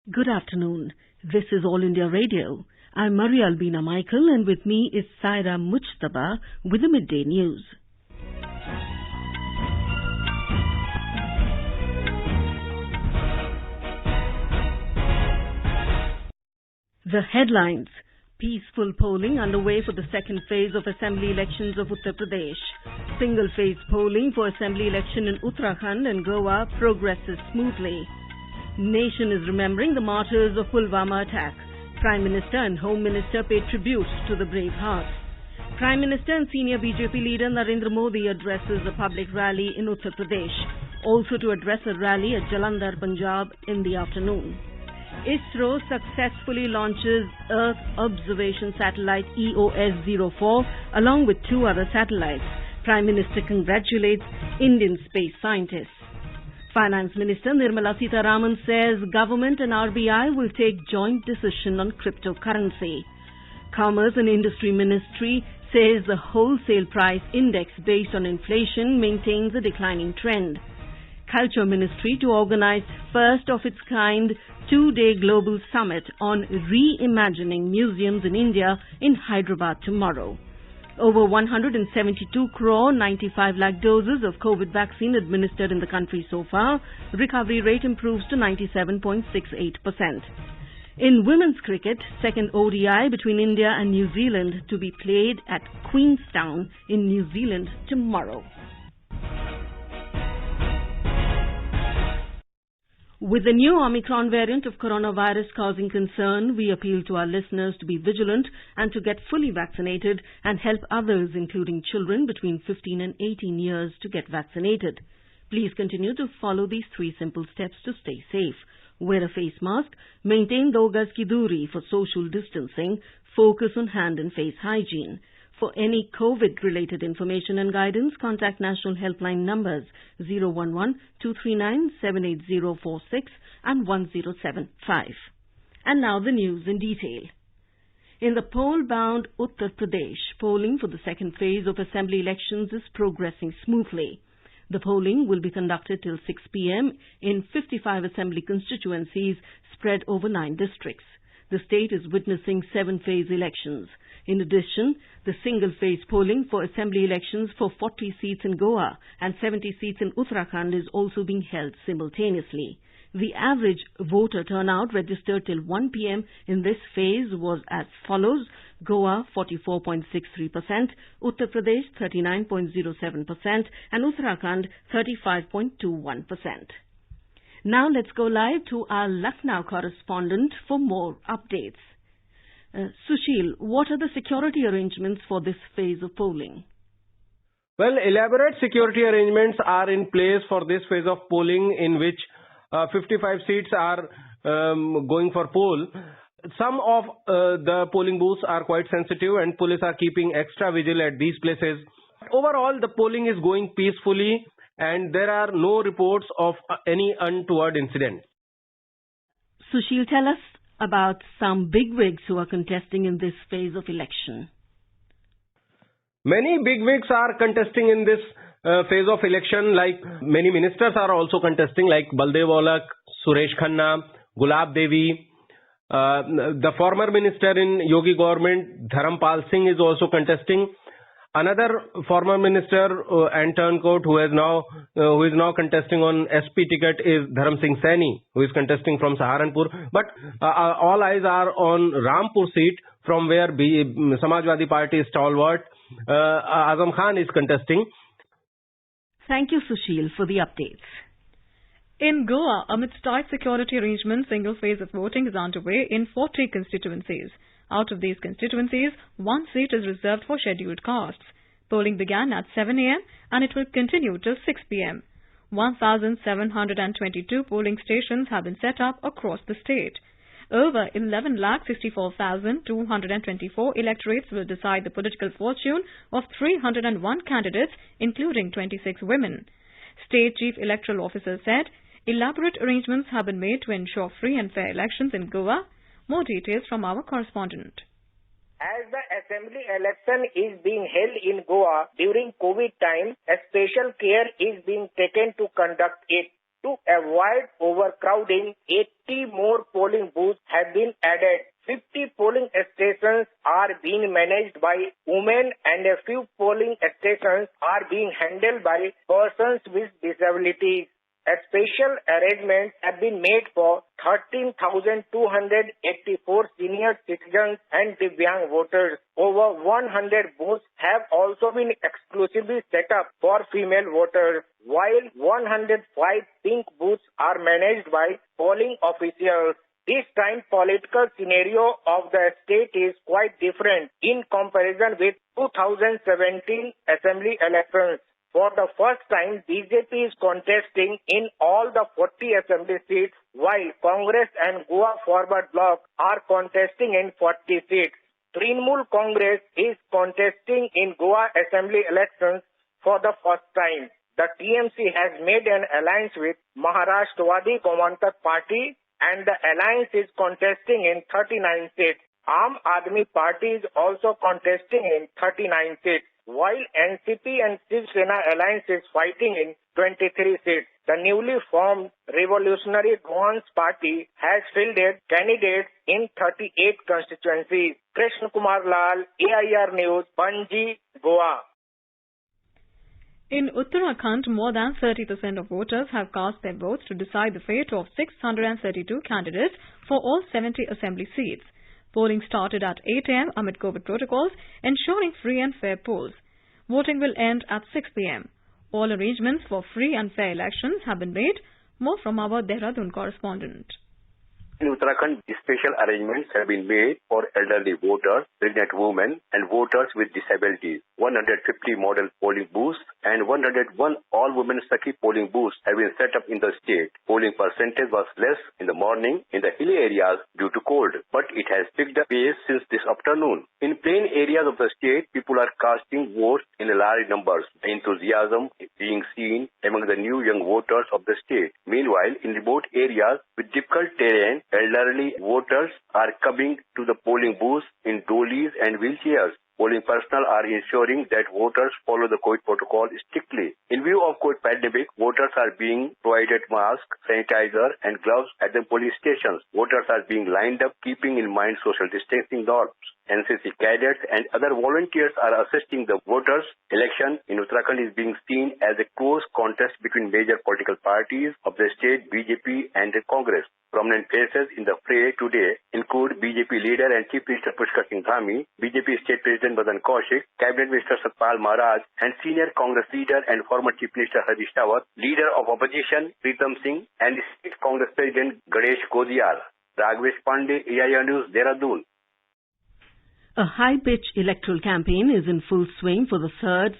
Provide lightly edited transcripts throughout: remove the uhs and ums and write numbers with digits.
Good afternoon. This is All India Radio. I'm Maria Albina Michael, and with me is Saira Mujtaba with the Midday News. The headlines. Peaceful polling underway for the second phase of Assembly elections of Uttar Pradesh. Single-phase polling for Assembly election in Uttarakhand and Goa progresses smoothly. Nation is remembering the martyrs of Pulwama attack. Prime Minister and Home Minister pay tribute to the brave hearts. Prime Minister and senior BJP leader Narendra Modi addresses a public rally in Uttar Pradesh, also to address a rally at Jalandhar, Punjab in the afternoon. ISRO successfully launches Earth Observation Satellite EOS-04 along with two other satellites. Prime Minister congratulates Indian space scientists. Finance Minister Nirmala Sitharaman says government and RBI will take joint decision on cryptocurrency. Commerce and Industry Ministry says the wholesale price index based on inflation maintains a declining trend. Culture Ministry to organize first of its kind two-day global summit on reimagining museums in India in Hyderabad tomorrow. Over 172 crore 95 lakh doses of COVID vaccine administered in the country so far. Recovery rate improves to 97.68%. In women's cricket, second ODI between India and New Zealand to be played at Queenstown in New Zealand tomorrow. With the new Omicron variant of coronavirus causing concern, we appeal to our listeners to be vigilant and to get fully vaccinated and help others, including children between 15 and 18 years, to get vaccinated. Please continue to follow these three simple steps to stay safe. Wear a face mask, maintain 2 gaz ki doori for social distancing, focus on hand and face hygiene. For any COVID-related information and guidance, contact national helpline numbers 011-239-78046 and 1075. And now the news in detail. In the poll-bound Uttar Pradesh, polling for the second phase of Assembly elections is progressing smoothly. The polling will be conducted till 6 p.m. in 55 Assembly constituencies spread over 9 districts. The state is witnessing 7-phase elections. In addition, the single-phase polling for Assembly elections for 40 seats in Goa and 70 seats in Uttarakhand is also being held simultaneously. The average voter turnout registered till 1 p.m. in this phase was as follows: Goa 44.63%, Uttar Pradesh 39.07% and Uttarakhand 35.21%. Now let's go live to our Lucknow correspondent for more updates. Sushil, what are the security arrangements for this phase of polling? Well, elaborate security arrangements are in place for this phase of polling, in which 55 seats are going for poll. Some of the polling booths are quite sensitive and police are keeping extra vigil at these places. Overall, the polling is going peacefully and there are no reports of any untoward incident. Sushil, tell us about some bigwigs who are contesting in this phase of election. Many bigwigs are contesting in this phase of election, like many ministers are also contesting, like Baldev Aulak, Suresh Khanna, Gulab Devi. The former minister in Yogi government, Dharampal Singh, is also contesting. Another former minister and turncoat who is now contesting on SP ticket is Dharam Singh Saini, who is contesting from Saharanpur. But all eyes are on Rampur seat, from where Samajwadi Party stalwart Azam Khan is contesting. Thank you, Sushil, for the updates. In Goa, amidst tight security arrangements, single phase of voting is underway in 40 constituencies. Out of these constituencies, 1 seat is reserved for scheduled castes. Polling began at 7 a.m. and it will continue till 6 p.m. 1,722 polling stations have been set up across the state. Over 11,64,224 electorates will decide the political fortune of 301 candidates, including 26 women. State Chief Electoral Officer said elaborate arrangements have been made to ensure free and fair elections in Goa. More details from our correspondent. As the assembly election is being held in Goa during COVID time, a special care is being taken to conduct it. To avoid overcrowding, 80 more polling booths have been added. 50 polling stations are being managed by women and a few polling stations are being handled by persons with disabilities. A special arrangements have been made for 13,284 senior citizens and Divyang voters. Over 100 booths have also been exclusively set up for female voters, while 105 pink booths are managed by polling officials. This time political scenario of the state is quite different in comparison with 2017 assembly elections. For the first time, BJP is contesting in all the 40 assembly seats, while Congress and Goa Forward Bloc are contesting in 40 seats. Trinamool Congress is contesting in Goa assembly elections for the first time. The TMC has made an alliance with Maharashtrawadi Gomantak Party, and the alliance is contesting in 39 seats. Aam Aadmi Party is also contesting in 39 seats, while NCP and Shiv Sena alliance is fighting in 23 seats. The newly formed Revolutionary Goans Party has fielded candidates in 38 constituencies. Krishna Kumar Lal, AIR News, Panji, Goa. In Uttarakhand, more than 30% of voters have cast their votes to decide the fate of 632 candidates for all 70 assembly seats. Polling started at 8 a.m. amid COVID protocols, ensuring free and fair polls. Voting will end at 6 p.m. All arrangements for free and fair elections have been made. More from our Dehradun correspondent. In Uttarakhand, special arrangements have been made for elderly voters, pregnant women, and voters with disabilities. 150 model polling booths and 101 all-women Sakhi polling booths have been set up in the state. Polling percentage was less in the morning in the hilly areas due to cold, but it has picked up pace since this afternoon. In plain areas of the state, people are casting votes in large numbers. Enthusiasm is being seen among the new young voters of the state. Meanwhile, in remote areas with difficult terrain, elderly voters are coming to the polling booths in dollies and wheelchairs. Polling personnel are ensuring that voters follow the COVID protocol strictly. In view of COVID pandemic, voters are being provided masks, sanitizer and gloves at the polling stations. Voters are being lined up keeping in mind social distancing norms. NCC cadets and other volunteers are assisting the voters. Election in Uttarakhand is being seen as a close contest between major political parties of the state, BJP and the Congress. Prominent faces in the fray today include BJP leader and Chief Minister Pushkar Singh Dhami, BJP State President Madan Kaushik, Cabinet Minister Satpal Maharaj, and senior Congress leader and former Chief Minister Harish Rawat, leader of opposition Pritam Singh, and State Congress President Ganesh Kodiyar. Raghavesh Pandey, AIR News, Dehradun. A high-pitch electoral campaign is in full swing for the third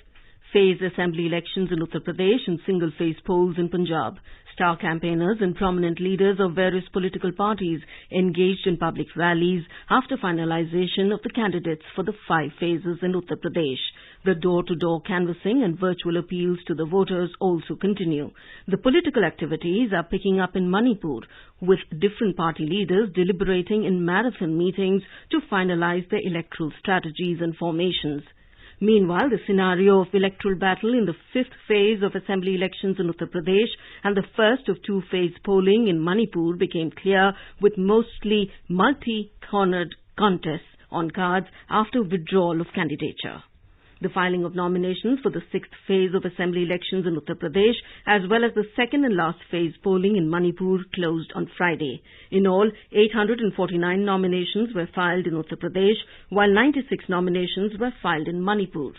phase assembly elections in Uttar Pradesh and single-phase polls in Punjab. Star campaigners and prominent leaders of various political parties engaged in public rallies after finalization of the candidates for the 5 phases in Uttar Pradesh. The door-to-door canvassing and virtual appeals to the voters also continue. The political activities are picking up in Manipur, with different party leaders deliberating in marathon meetings to finalize their electoral strategies and formations. Meanwhile, the scenario of electoral battle in the 5th phase of assembly elections in Uttar Pradesh and the first of 2-phase polling in Manipur became clear, with mostly multi-cornered contests on cards after withdrawal of candidature. The filing of nominations for the 6th phase of assembly elections in Uttar Pradesh as well as the second and last phase polling in Manipur closed on Friday. In all, 849 nominations were filed in Uttar Pradesh, while 96 nominations were filed in Manipur.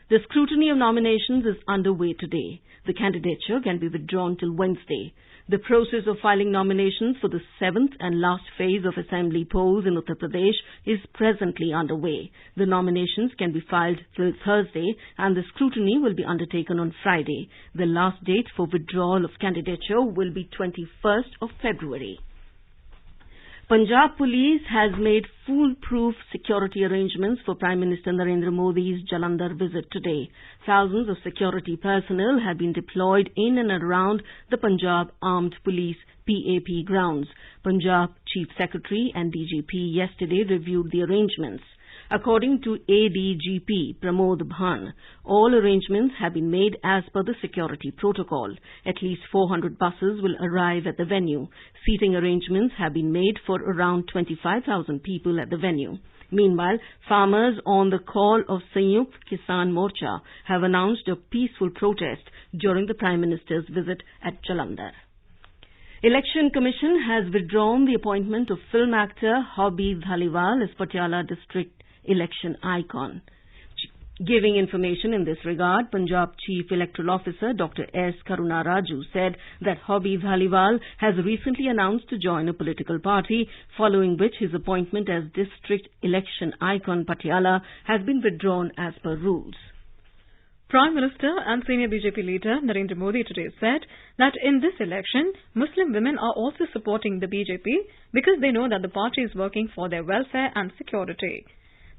The scrutiny of nominations is underway today. The candidature can be withdrawn till Wednesday. The process of filing nominations for the 7th and last phase of assembly polls in Uttar Pradesh is presently underway. The nominations can be filed till Thursday and the scrutiny will be undertaken on Friday. The last date for withdrawal of candidature will be 21st of February. Punjab Police has made foolproof security arrangements for Prime Minister Narendra Modi's Jalandhar visit today. Thousands of security personnel have been deployed in and around the Punjab Armed Police PAP grounds. Punjab Chief Secretary and DGP yesterday reviewed the arrangements. According to ADGP Pramod Bhan, all arrangements have been made as per the security protocol. At least 400 buses will arrive at the venue. Seating arrangements have been made for around 25,000 people at the venue. Meanwhile, farmers on the call of Sanyukt Kisan Morcha have announced a peaceful protest during the Prime Minister's visit at Jalandhar. Election Commission has withdrawn the appointment of film actor Hobby Dhaliwal as Patiala district election icon. Giving information in this regard, Punjab Chief Electoral Officer Dr. S. Karuna Raju said that Hobby Dhaliwal has recently announced to join a political party, following which his appointment as district election icon Patiala has been withdrawn as per rules. Prime Minister and senior BJP leader Narendra Modi today said that in this election, Muslim women are also supporting the BJP because they know that the party is working for their welfare and security.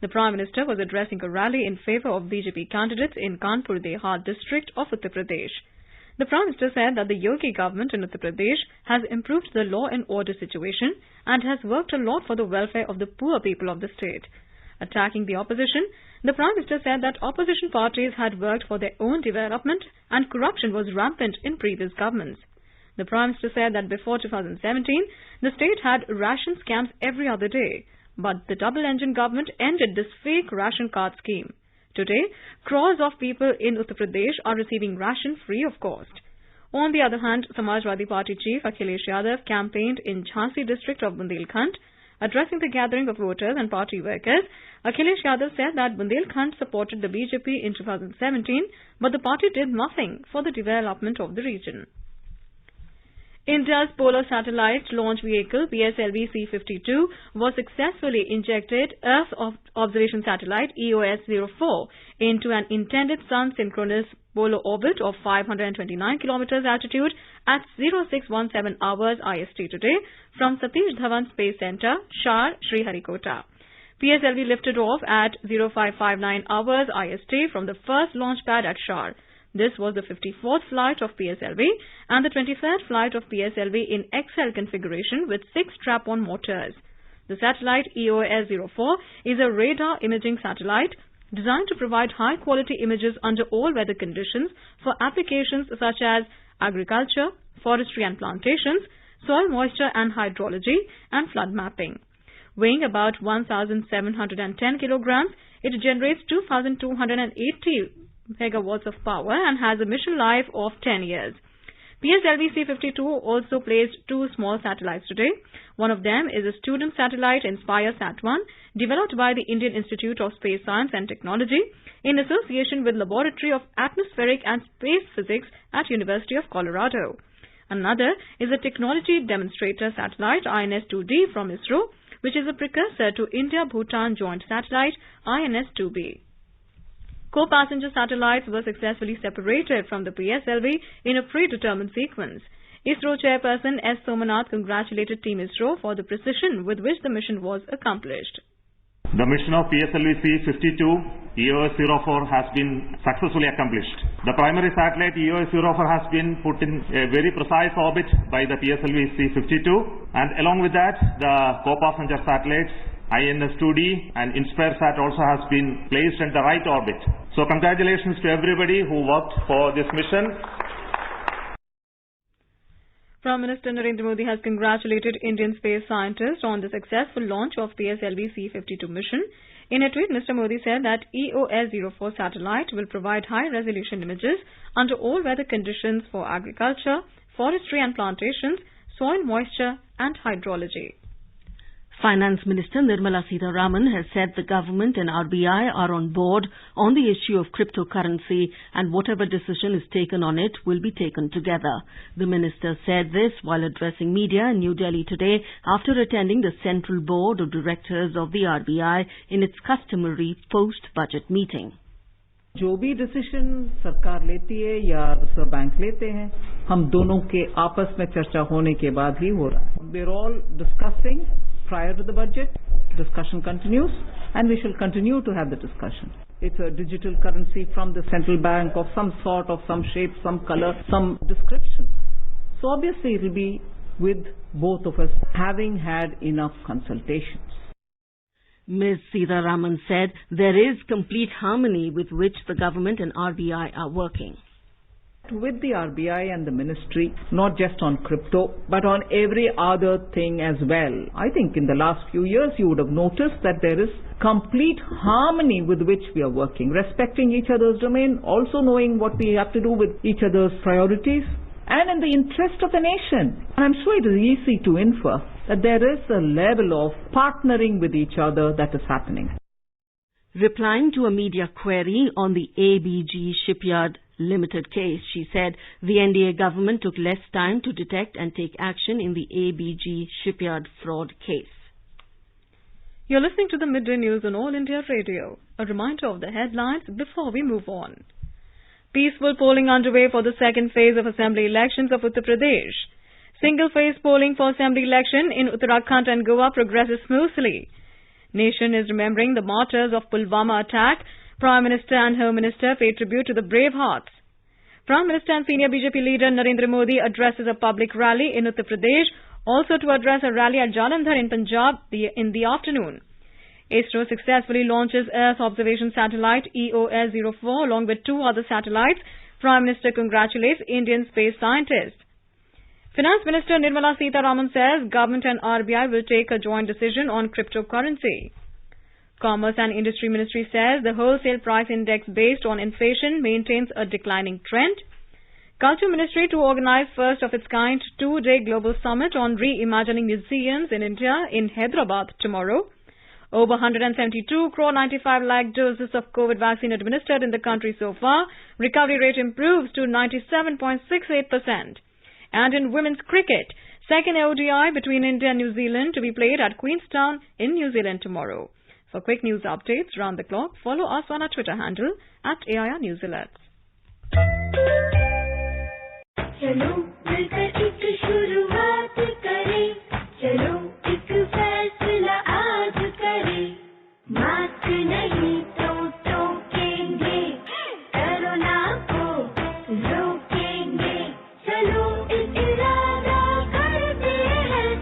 The Prime Minister was addressing a rally in favour of BJP candidates in Kanpur Dehat district of Uttar Pradesh. The Prime Minister said that the Yogi government in Uttar Pradesh has improved the law and order situation and has worked a lot for the welfare of the poor people of the state. Attacking the opposition, the Prime Minister said that opposition parties had worked for their own development and corruption was rampant in previous governments. The Prime Minister said that before 2017, the state had ration scams every other day. But the double-engine government ended this fake ration card scheme. Today, crores of people in Uttar Pradesh are receiving ration free of cost. On the other hand, Samajwadi Party chief Akhilesh Yadav campaigned in Jhansi district of Bundelkhand. Addressing the gathering of voters and party workers, Akhilesh Yadav said that Bundelkhand supported the BJP in 2017, but the party did nothing for the development of the region. India's polar satellite launch vehicle PSLV C-52 was successfully injected Earth Observation Satellite EOS-04 into an intended sun-synchronous polar orbit of 529 kilometers altitude at 0617 hours IST today from Satish Dhawan Space Center, Shar, Sriharikota. PSLV lifted off at 0559 hours IST from the first launch pad at Shar. This was the 54th flight of PSLV and the 23rd flight of PSLV in XL configuration with 6 strap-on motors. The satellite EOS-04 is a radar imaging satellite designed to provide high-quality images under all weather conditions for applications such as agriculture, forestry and plantations, soil moisture and hydrology, and flood mapping. Weighing about 1,710 kilograms, it generates 2,280 megawatts of power and has a mission life of 10 years. PSLV C-52 also placed 2 small satellites today. One of them is a student satellite Inspire Sat-1 developed by the Indian Institute of Space Science and Technology in association with Laboratory of Atmospheric and Space Physics at University of Colorado. Another is a technology demonstrator satellite INS-2D from ISRO, which is a precursor to India-Bhutan joint satellite INS-2B. Co-passenger satellites were successfully separated from the PSLV in a predetermined sequence. ISRO chairperson S. Somanath congratulated Team ISRO for the precision with which the mission was accomplished. The mission of PSLV C-52 EOS-04 has been successfully accomplished. The primary satellite EOS-04 has been put in a very precise orbit by the PSLV C-52, and along with that, the co-passenger satellites INS-2D and InspireSat also has been placed in the right orbit. So congratulations to everybody who worked for this mission. Prime Minister Narendra Modi has congratulated Indian space scientists on the successful launch of PSLV C-52 mission. In a tweet, Mr. Modi said that EOS-04 satellite will provide high-resolution images under all weather conditions for agriculture, forestry and plantations, soil moisture and hydrology. Finance Minister Nirmala Sitharaman has said the government and RBI are on board on the issue of cryptocurrency and whatever decision is taken on it will be taken together. The minister said this while addressing media in New Delhi today after attending the Central Board of Directors of the RBI in its customary post-budget meeting. जो भी decision सरकार लेती है या reserve bank लेते हैं, हम दोनों के आपस में चर्चा होने के बाद ही हो रहा है. We're all discussing prior to the budget. Discussion continues, and we shall continue to have the discussion. It's a digital currency from the central bank of some sort, of some shape, some color, some description. So obviously it will be with both of us having had enough consultations. Ms. Sitharaman said there is complete harmony with which the government and RBI are working. With the RBI and the ministry, not just on crypto, but on every other thing as well. I think in the last few years you would have noticed that there is complete harmony with which we are working, respecting each other's domain, also knowing what we have to do with each other's priorities, and in the interest of the nation. And I'm sure it is easy to infer that there is a level of partnering with each other that is happening. Replying to a media query on the ABG Shipyard Limited case, she said the NDA government took less time to detect and take action in the ABG Shipyard fraud case. You're listening to the Midday News on All India Radio. A reminder of the headlines before we move on. Peaceful polling underway for the second phase of Assembly elections of Uttar Pradesh. Single-phase polling for Assembly election in Uttarakhand and Goa progresses smoothly. Nation is remembering the martyrs of Pulwama attack. Prime Minister and Home Minister pay tribute to the brave hearts. Prime Minister and senior BJP leader Narendra Modi addresses a public rally in Uttar Pradesh, also to address a rally at Jalandhar in Punjab in the afternoon. ISRO successfully launches Earth Observation Satellite EOS-04 along with 2 other satellites. Prime Minister congratulates Indian space scientists. Finance Minister Nirmala Sitharaman says government and RBI will take a joint decision on cryptocurrency. Commerce and Industry Ministry says the wholesale price index based on inflation maintains a declining trend. Culture Ministry to organize first of its kind 2-day global summit on reimagining museums in India in Hyderabad tomorrow. Over 172 crore 95 lakh doses of COVID vaccine administered in the country so far. Recovery rate improves to 97.68%. And in women's cricket, second ODI between India and New Zealand to be played at Queenstown in New Zealand tomorrow. For quick news updates round the clock, follow us on our Twitter handle @AIR News Alerts. चलो मिलकर एक शुरुआत करें, चलो एक फैसला आज करें, मास्क नहीं तो टोकेंगे, कोरोना को रोकेंगे, चलो एक इरादा करते हैं,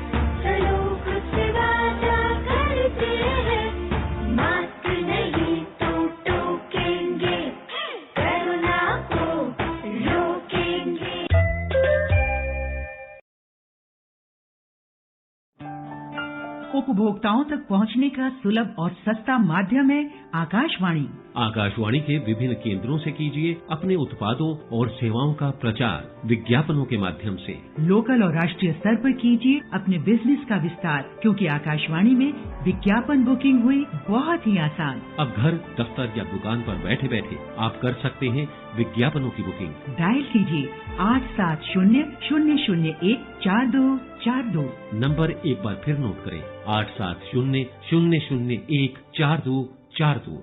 चलो कुछ वादा करते हैं, मास्क नहीं तो टोकेंगे, कोरोना को रोकेंगे। उपभोक्ताओं तक पहुंचने का सुलभ और सस्ता माध्यम है आकाशवाणी। आकाशवाणी के विभिन्न केंद्रों से कीजिए अपने उत्पादों और सेवाओं का प्रचार विज्ञापनों के माध्यम से। लोकल और राष्ट्रीय स्तर पर कीजिए अपने बिजनेस का विस्तार, क्योंकि आकाशवाणी में विज्ञापन बुकिंग हुई बहुत ही आसान। अब घर, दफ्तर या दुकान पर बैठे बैठे आप कर सकते हैं विज्ञापनों की बुकिंग। डायल कीजिए 870-001-4242। नंबर एक बार फिर नोट करें, 870-001-4242।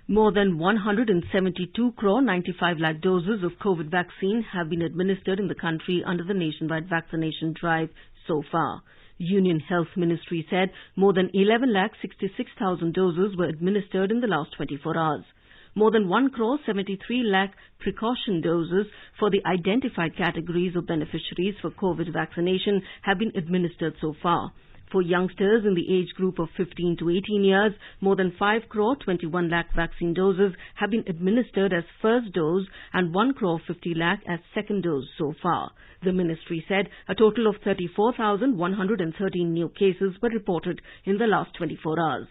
More than 172 crore 95 lakh doses of COVID vaccine have been administered in the country under the nationwide vaccination drive so far. Union Health Ministry said more than 11 lakh 66,000 doses were administered in the last 24 hours. More than 1 crore 73 lakh precaution doses for the identified categories of beneficiaries for COVID vaccination have been administered so far. For youngsters in the age group of 15 to 18 years, more than 5 crore 21 lakh vaccine doses have been administered as first dose and 1 crore 50 lakh as second dose so far. The ministry said a total of 34,113 new cases were reported in the last 24 hours.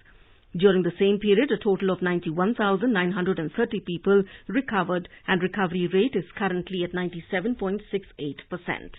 During the same period, a total of 91,930 people recovered, and recovery rate is currently at 97.68%.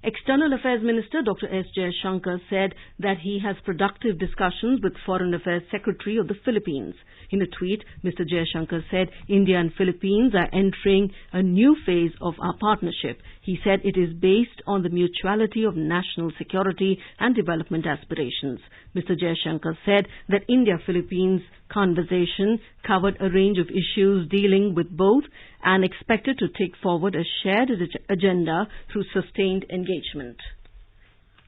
External Affairs Minister Dr. S. Jaishankar said that he has productive discussions with Foreign Affairs Secretary of the Philippines. In a tweet, Mr. Jaishankar said India and Philippines are entering a new phase of our partnership. He said it is based on the mutuality of national security and development aspirations. Mr. Jaishankar said that India-Philippines conversation covered a range of issues dealing with both and expected to take forward a shared agenda through sustained engagement.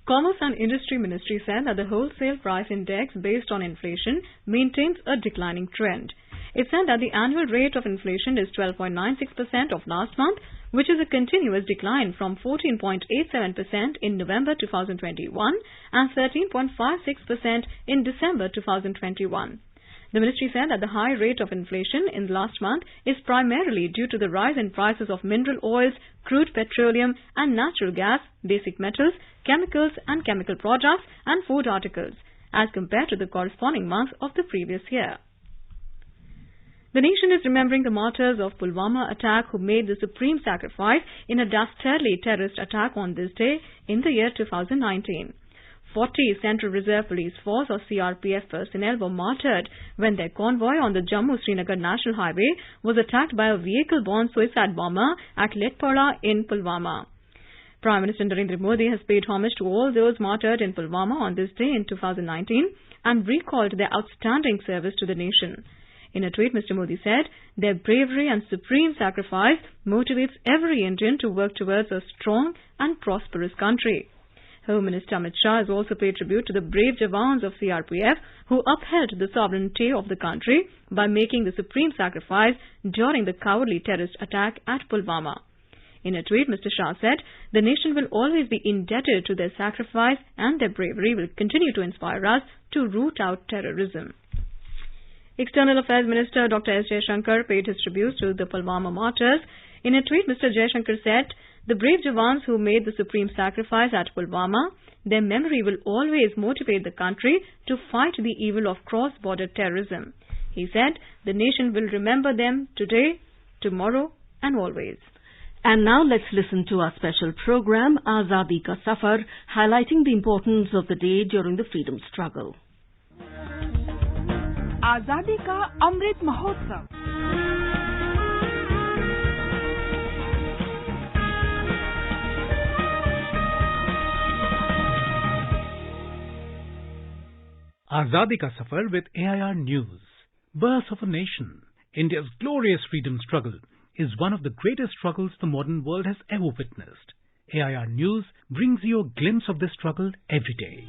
Commerce and Industry Ministry said that the wholesale price index based on inflation maintains a declining trend. It said that the annual rate of inflation is 12.96% of last month, which is a continuous decline from 14.87% in November 2021 and 13.56% in December 2021. The ministry said that the high rate of inflation in the last month is primarily due to the rise in prices of mineral oils, crude petroleum and natural gas, basic metals, chemicals and chemical products and food articles as compared to the corresponding month of the previous year. The nation is remembering the martyrs of Pulwama attack who made the supreme sacrifice in a dastardly terrorist attack on this day in the year 2019. 40 Central Reserve Police Force or CRPF personnel were martyred when their convoy on the Jammu-Srinagar National Highway was attacked by a vehicle-borne suicide bomber at Letpara in Pulwama. Prime Minister Narendra Modi has paid homage to all those martyred in Pulwama on this day in 2019 and recalled their outstanding service to the nation. In a tweet, Mr. Modi said, their bravery and supreme sacrifice motivates every Indian to work towards a strong and prosperous country. Home Minister Amit Shah has also paid tribute to the brave Jawans of CRPF who upheld the sovereignty of the country by making the supreme sacrifice during the cowardly terrorist attack at Pulwama. In a tweet, Mr. Shah said, the nation will always be indebted to their sacrifice and their bravery will continue to inspire us to root out terrorism. External Affairs Minister Dr. S. Jaishankar paid his tributes to the Pulwama martyrs. In a tweet, Mr. Jaishankar said, the brave Jawans who made the supreme sacrifice at Pulwama, their memory will always motivate the country to fight the evil of cross-border terrorism. He said, the nation will remember them today, tomorrow and always. And now let's listen to our special program, Azadi Ka Safar, highlighting the importance of the day during the freedom struggle. आजादी का Amrit Mahotsav. Azadi Ka Safar with AIR News. Birth of a nation. India's glorious freedom struggle is one of the greatest struggles the modern world has ever witnessed. AIR News brings you a glimpse of this struggle every day.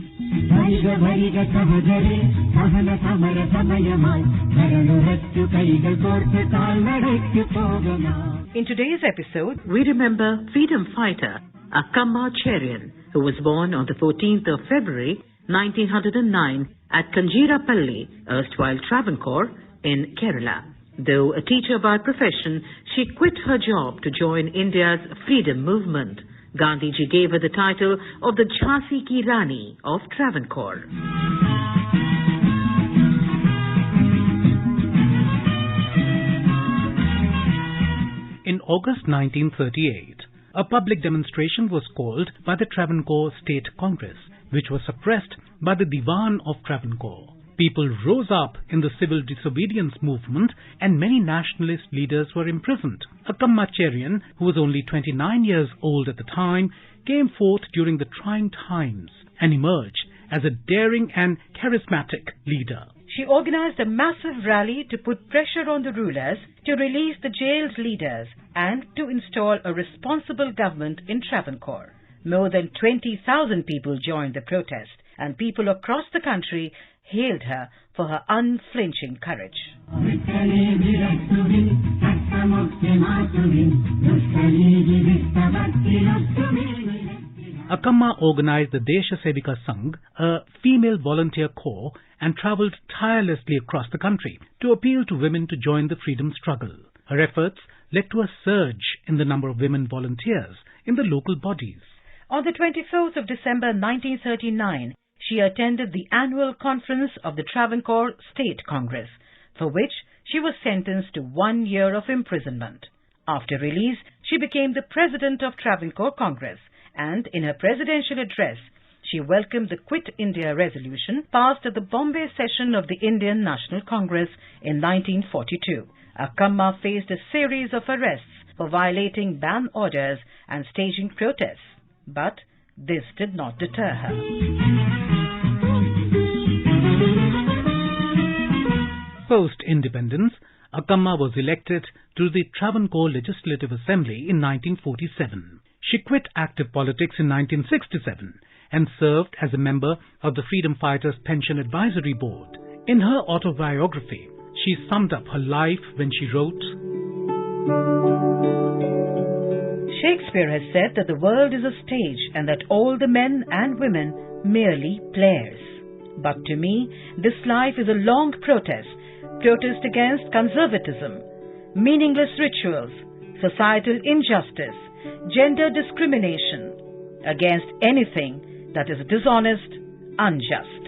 In today's episode, we remember freedom fighter Akamma Cherian, who was born on the 14th of February 1909 at Kanjirapalli, erstwhile Travancore, in Kerala. Though a teacher by profession, she quit her job to join India's freedom movement. Gandhiji gave her the title of the Jhansi Ki Rani of Travancore. In August 1938, a public demonstration was called by the Travancore State Congress, which was suppressed by the Diwan of Travancore. People rose up in the civil disobedience movement and many nationalist leaders were imprisoned. Akamma Cherian, who was only 29 years old at the time, came forth during the trying times and emerged as a daring and charismatic leader. She organized a massive rally to put pressure on the rulers to release the jailed leaders and to install a responsible government in Travancore. More than 20,000 people joined the protest, and people across the country hailed her for her unflinching courage. Akamma organized the Desha Sevika Sangh, a female volunteer corps, and travelled tirelessly across the country to appeal to women to join the freedom struggle. Her efforts led to a surge in the number of women volunteers in the local bodies. On the 24th of December 1939, she attended the annual conference of the Travancore State Congress, for which she was sentenced to 1 year of imprisonment. After release, she became the president of Travancore Congress, and in her presidential address, she welcomed the Quit India resolution passed at the Bombay session of the Indian National Congress in 1942. Akamma faced a series of arrests for violating ban orders and staging protests, but this did not deter her. Post-independence, Akamma was elected to the Travancore Legislative Assembly in 1947. She quit active politics in 1967 and served as a member of the Freedom Fighters Pension Advisory Board. In her autobiography, she summed up her life when she wrote, Shakespeare has said that the world is a stage and that all the men and women merely players. But to me, this life is a long protest against conservatism, meaningless rituals, societal injustice, gender discrimination, against anything that is dishonest, unjust.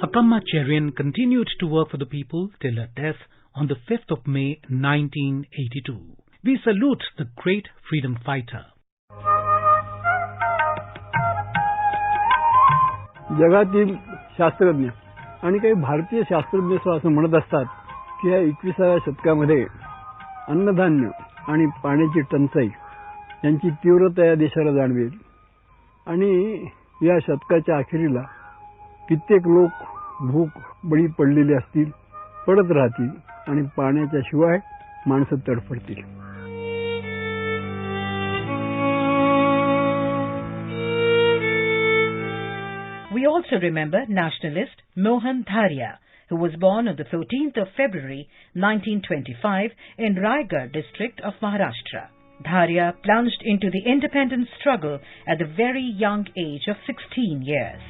Akamma Cherian continued to work for the people till her death on the 5th of May 1982. We salute the great freedom fighter. जगातील शास्त्रज्ञ आणि काही भारतीय शास्त्रज्ञ असं म्हणत असतात की या 21व्या शतकामध्ये अन्नधान्य आणि पाण्याची टंचाई यांची तीव्रता या देशाला जाणवेल आणि या शतकाच्या अखेरीला कित्येक लोक भूक बळी पडलेले असतील, पडत राहतील आणि पाण्याच्या शिवाय माणसं तडफडतील. We also remember nationalist Mohan Dharia, who was born on the 14th of February 1925 in Raigad district of Maharashtra. Dharia plunged into the independence struggle at the very young age of 16 years.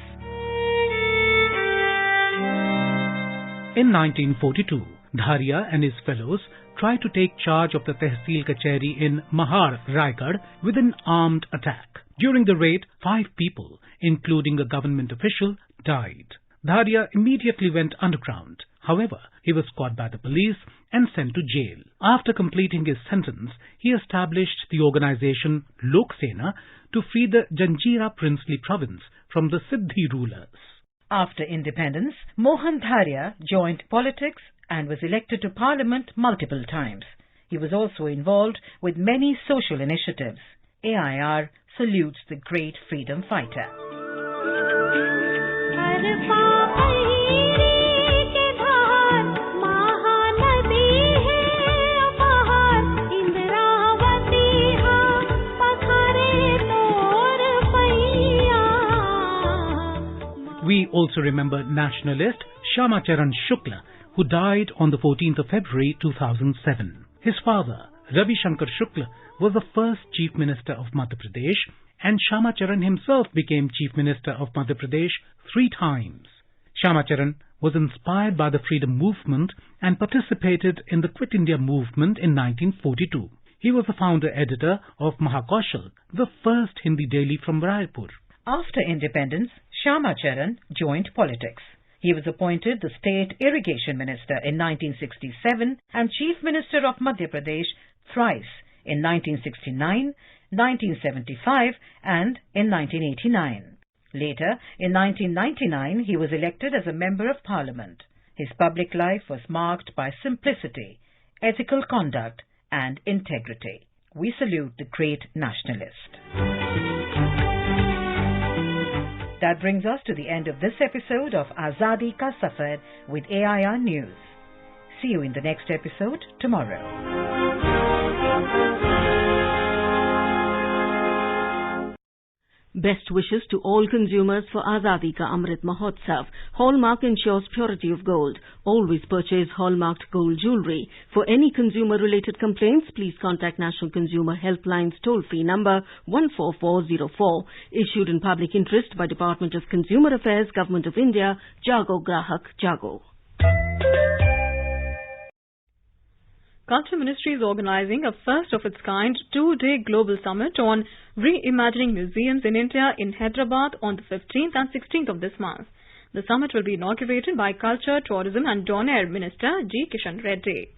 In 1942, Dharia and his fellows tried to take charge of the Tehsil Kacheri in Mahar, Raigad, with an armed attack. During the raid, 5 people, including a government official, died. Dharia immediately went underground. However, he was caught by the police and sent to jail. After completing his sentence, he established the organization Lok Sena to free the Janjira princely province from the Siddhi rulers. After independence, Mohan Dharia joined politics and was elected to parliament multiple times. He was also involved with many social initiatives. AIR salutes the great freedom fighter. We also remember nationalist Shama Charan Shukla, who died on the 14th of February 2007. His father, Ravi Shankar Shukla, was the first Chief Minister of Madhya Pradesh, and Shama Charan himself became Chief Minister of Madhya Pradesh 3 times. Shama Charan was inspired by the freedom movement and participated in the Quit India movement in 1942. He was the founder editor of Mahakaushal, the first Hindi daily from Raipur. After independence, Shama Charan joined politics. He was appointed the State Irrigation Minister in 1967 and Chief Minister of Madhya Pradesh thrice in 1969, 1975 and in 1989. Later, in 1999, he was elected as a Member of Parliament. His public life was marked by simplicity, ethical conduct and integrity. We salute the great nationalist. That brings us to the end of this episode of Azadi Ka Safar with AIR News. See you in the next episode tomorrow. Best wishes to all consumers for Azadi Ka Amrit Mahotsav. Hallmark ensures purity of gold. Always purchase hallmarked gold jewellery. For any consumer-related complaints, please contact National Consumer Helpline's toll-free number 14404. Issued in public interest by Department of Consumer Affairs, Government of India, Jago Grahak Jago. Culture Ministry is organizing a first-of-its-kind 2-day global summit on reimagining museums in India in Hyderabad on the 15th and 16th of this month. The summit will be inaugurated by Culture, Tourism and Don-Air Minister G. Kishan Reddy.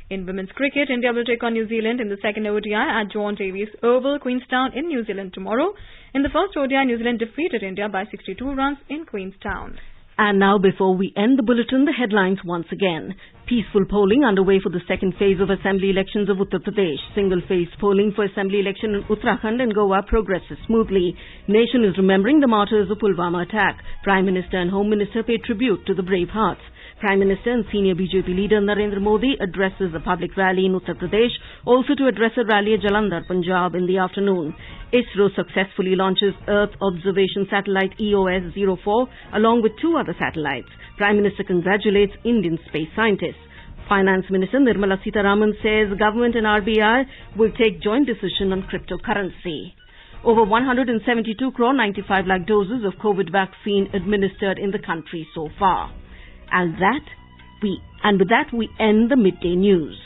In women's cricket, India will take on New Zealand in the second ODI at John Davies Oval, Queenstown in New Zealand tomorrow. In the first ODI, New Zealand defeated India by 62 runs in Queenstown. And now, before we end the bulletin, the headlines once again. Peaceful polling underway for the second phase of Assembly elections of Uttar Pradesh. Single-phase polling for Assembly election in Uttarakhand and Goa progresses smoothly. Nation is remembering the martyrs of Pulwama attack. Prime Minister and Home Minister pay tribute to the brave hearts. Prime Minister and senior BJP leader Narendra Modi addresses a public rally in Uttar Pradesh, also to address a rally at Jalandhar, Punjab in the afternoon. ISRO successfully launches Earth Observation Satellite EOS-04 along with 2 other satellites. Prime Minister congratulates Indian space scientists. Finance Minister Nirmala Sitharaman says government and RBI will take joint decision on cryptocurrency. Over 172 crore 95 lakh doses of COVID vaccine administered in the country so far. And with that we end the midday news.